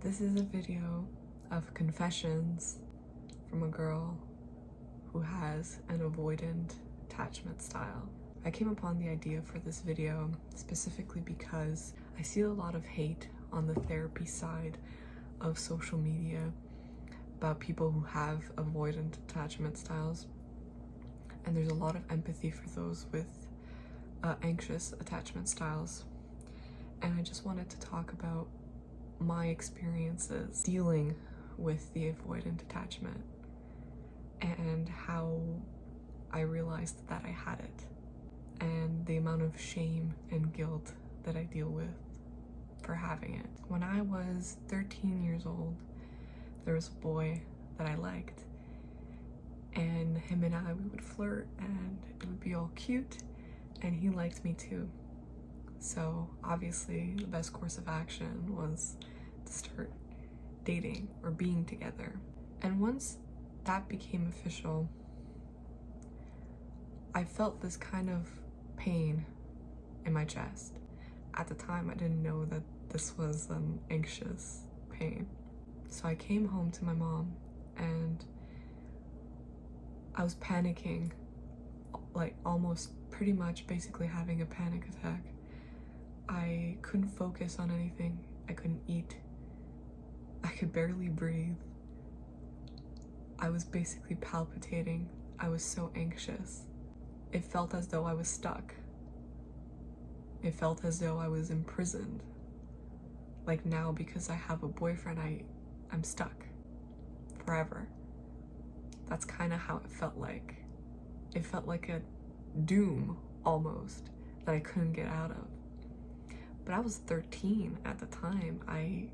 This is a video of confessions from a girl who has an avoidant attachment style. I came upon the idea for this video specifically because I see a lot of hate on the therapy side of social media about people who have avoidant attachment styles, and there's a lot of empathy for those with anxious attachment styles. And I just wanted to talk about my experiences dealing with the avoidant attachment and how I realized that I had it, and the amount of shame and guilt that I deal with for having it. When I was 13 years old, there was a boy that I liked, and him and I, we would flirt and it would be all cute, and he liked me too. So obviously the best course of action was to start dating or being together. And once that became official, I felt this kind of pain in my chest. At the time, I didn't know that this was an anxious pain. So I came home to my mom and I was panicking, like almost pretty much basically having a panic attack. I couldn't focus on anything. I couldn't eat. I could barely breathe. I was basically palpitating. I was so anxious. It felt as though I was stuck. It felt as though I was imprisoned. Like now, because I have a boyfriend, I'm stuck forever. That's kind of how it felt like. It felt like a doom almost that I couldn't get out of. But I was 13 at the time. I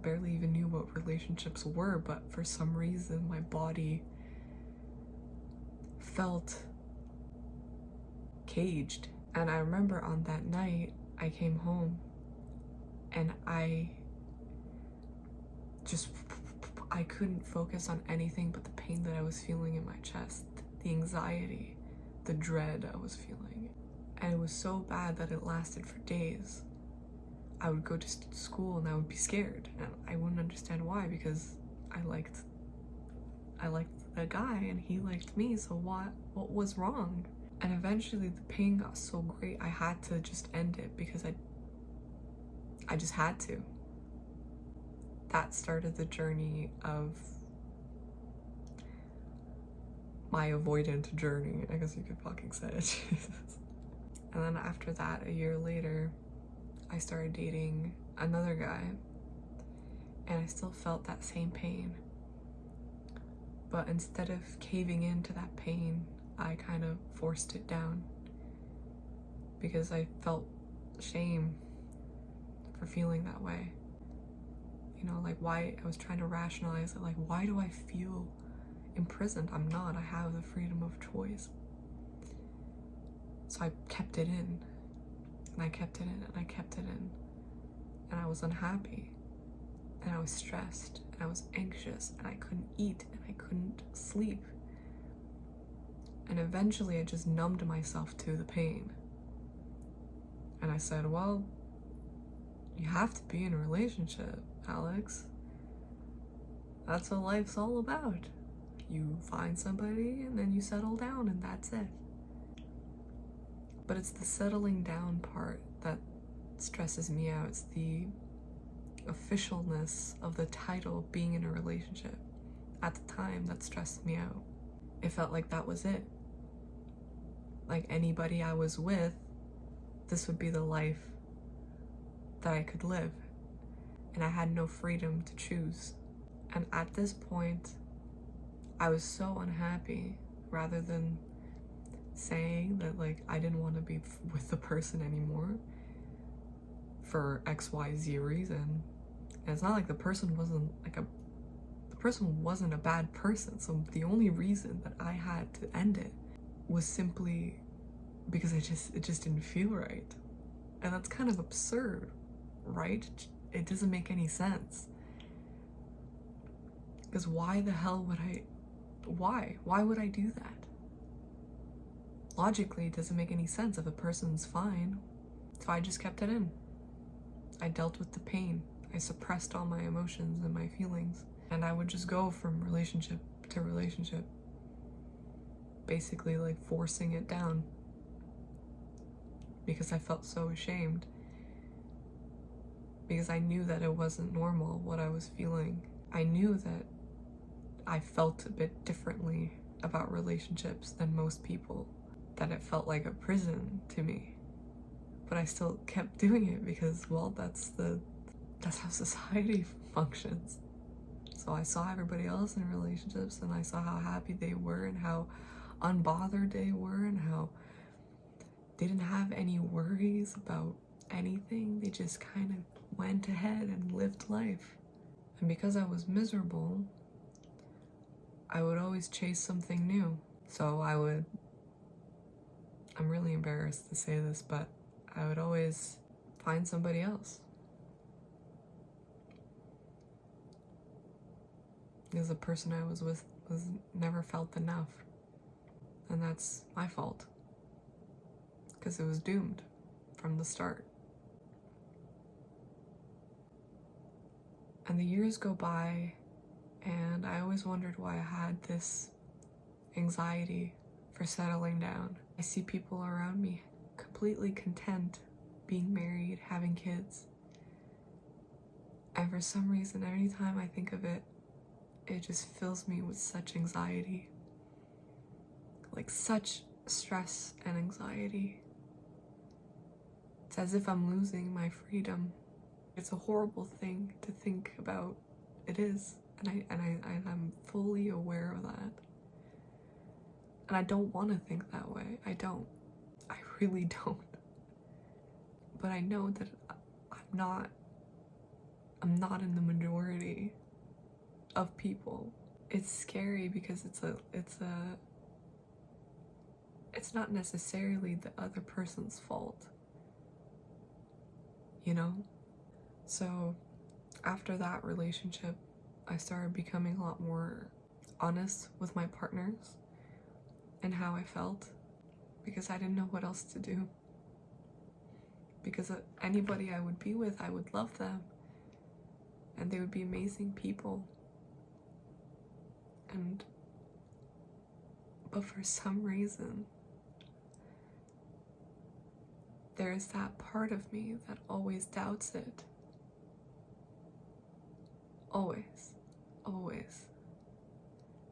barely even knew what relationships were, but for some reason my body felt caged. And I remember on that night, I came home and I couldn't focus on anything but the pain that I was feeling in my chest, the anxiety, the dread I was feeling. And it was so bad that it lasted for days. I would go to school and I would be scared, and I wouldn't understand why, because I liked a guy and he liked me, so what was wrong? And eventually the pain got so great I had to just end it, because I just had to. That started the journey of my avoidant journey, I guess you could fucking say it. And then after that, a year later, I started dating another guy, and I still felt that same pain. But instead of caving into that pain, I kind of forced it down, because I felt shame for feeling that way. Like why I was trying to rationalize it, like why do I feel imprisoned? I'm not. I have the freedom of choice. So I kept it in, and I kept it in, and I kept it in, and I was unhappy, and I was stressed, and I was anxious, and I couldn't eat, and I couldn't sleep. And eventually I just numbed myself to the pain. And I said, well, you have to be in a relationship, Alex. That's what life's all about. You find somebody and then you settle down, and that's it. But it's the settling down part that stresses me out. It's the officialness of the title being in a relationship. At the time, that stressed me out. It felt like that was it. Like anybody I was with, this would be the life that I could live. And I had no freedom to choose. And at this point, I was so unhappy, rather than saying that like I didn't want to be with the person anymore for XYZ reason. And it's not like the person wasn't a bad person. So the only reason that I had to end it was simply because it just didn't feel right. And that's kind of absurd, right? It doesn't make any sense. Because why the hell would why would I do that? Logically, it doesn't make any sense. If a person's fine, so I just kept it in. I dealt with the pain. I suppressed all my emotions and my feelings, and I would just go from relationship to relationship, basically like forcing it down because I felt so ashamed, because I knew that it wasn't normal what I was feeling. I knew that I felt a bit differently about relationships than most people, that it felt like a prison to me, but I still kept doing it because, well, that's how society functions. So I saw everybody else in relationships, and I saw how happy they were and how unbothered they were and how they didn't have any worries about anything. They just kind of went ahead and lived life. And because I was miserable, I would always chase something new. So I'm really embarrassed to say this, but I would always find somebody else. Because the person I was with never felt enough. And that's my fault. Because it was doomed from the start. And the years go by, and I always wondered why I had this anxiety for settling down. I see people around me completely content being married, having kids. And for some reason, every time I think of it, it just fills me with such anxiety. Like such stress and anxiety. It's as if I'm losing my freedom. It's a horrible thing to think about. It is. And I'm fully aware of that. And I don't want to think that way. I don't. I really don't. But I know that I'm not in the majority of people. It's scary because it's not necessarily the other person's fault, you know? So after that relationship, I started becoming a lot more honest with my partners and how I felt, because I didn't know what else to do. Because anybody I would be with, I would love them, and they would be amazing people. But for some reason, there is that part of me that always doubts it. Always. Always.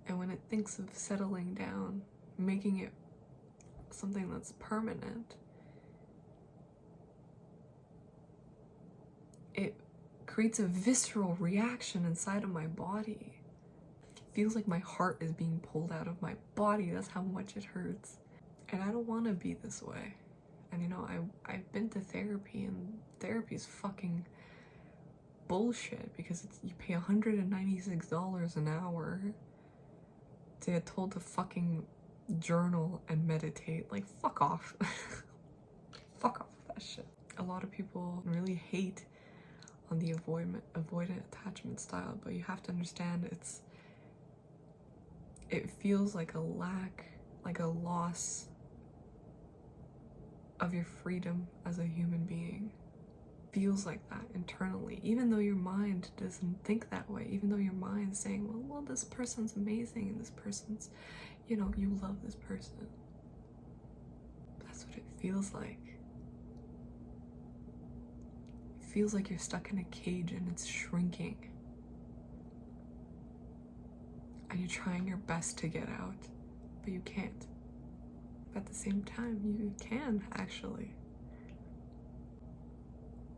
And when it thinks of settling down, making it something that's permanent, it creates a visceral reaction inside of my body. It feels like my heart is being pulled out of my body. That's how much it hurts. And I don't want to be this way. And you know, I've been to therapy, and therapy is fucking bullshit, because you pay $196 an hour to get told to fucking journal and meditate. Like, fuck off. Fuck off with that shit. A lot of people really hate on the avoidant attachment style, but you have to understand it feels like a lack, like a loss of your freedom as a human being. Feels like that internally, even though your mind doesn't think that way, even though your mind's saying, well, this person's amazing, and this person's, you know, you love this person. That's what it feels like. It feels like you're stuck in a cage and it's shrinking. And you're trying your best to get out, but you can't. At the same time, you can, actually.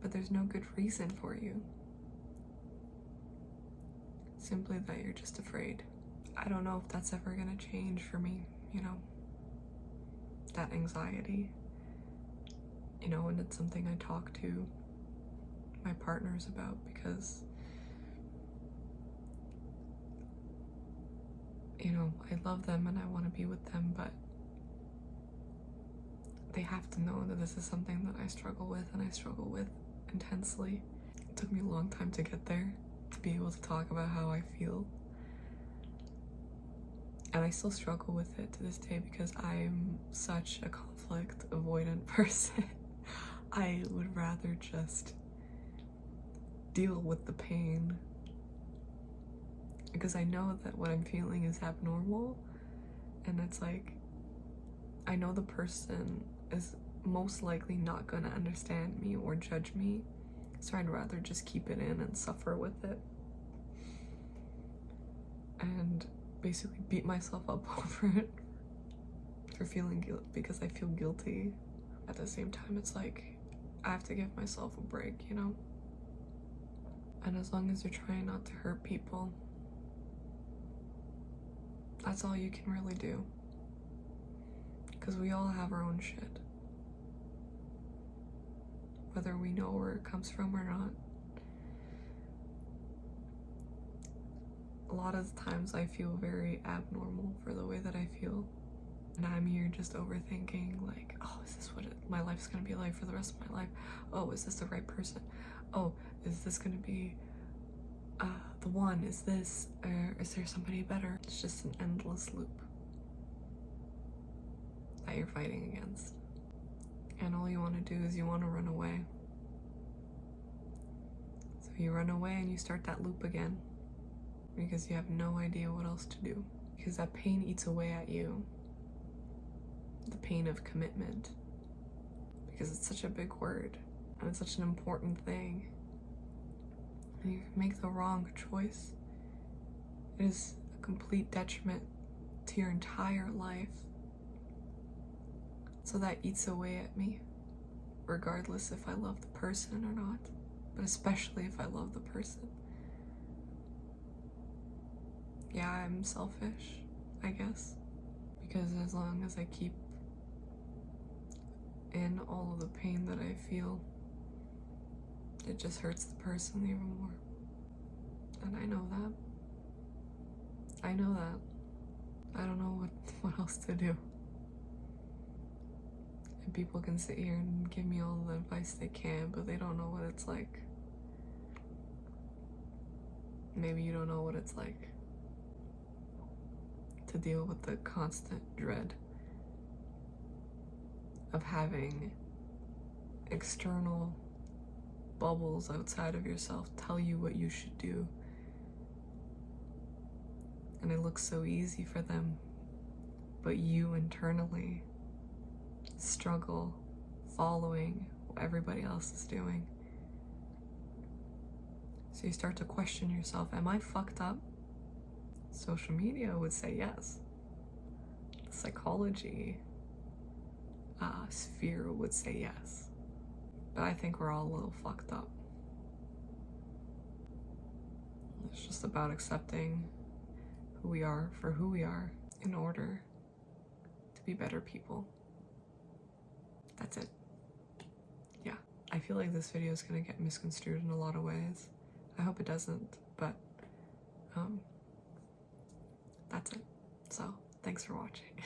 But there's no good reason for you. Simply that you're just afraid. I don't know if that's ever gonna change for me, you know, that anxiety. You know, and it's something I talk to my partners about, because, you know, I love them and I want to be with them, but they have to know that this is something that I struggle with, and I struggle with intensely. It took me a long time to get there, to be able to talk about how I feel. And I still struggle with it to this day, because I'm such a conflict avoidant person. I would rather just deal with the pain, because I know that what I'm feeling is abnormal, and it's like, I know the person is most likely not gonna understand me or judge me, so I'd rather just keep it in and suffer with it and basically beat myself up over it for feeling guilt, because I feel guilty. At the same time, it's like I have to give myself a break, you know? And as long as you're trying not to hurt people, that's all you can really do. Because we all have our own shit, whether we know where it comes from or not. A lot of times I feel very abnormal for the way that I feel. And I'm here just overthinking, like, oh, is this what my life's gonna be like for the rest of my life? Oh, is this the right person? Oh, is this gonna be the one? Is this, or is there somebody better? It's just an endless loop that you're fighting against. And all you want to do is you want to run away. So you run away and you start that loop again, because you have no idea what else to do. Because that pain eats away at you. The pain of commitment. Because it's such a big word, and it's such an important thing. And you make the wrong choice, it is a complete detriment to your entire life. So that eats away at me, regardless if I love the person or not, but especially if I love the person. Yeah, I'm selfish, I guess, because as long as I keep in all of the pain that I feel, it just hurts the person even more. And I know that. I know that. I don't know what else to do. And people can sit here and give me all the advice they can, but they don't know what it's like. Maybe you don't know what it's like to deal with the constant dread of having external bubbles outside of yourself tell you what you should do. And it looks so easy for them, but you internally struggle following what everybody else is doing. So you start to question yourself, am I fucked up? Social media would say yes. The psychology sphere would say yes. But I think we're all a little fucked up. It's just about accepting who we are for who we are in order to be better people. That's it. Yeah. I feel like this video is gonna get misconstrued in a lot of ways. I hope it doesn't, but that's it. So, thanks for watching.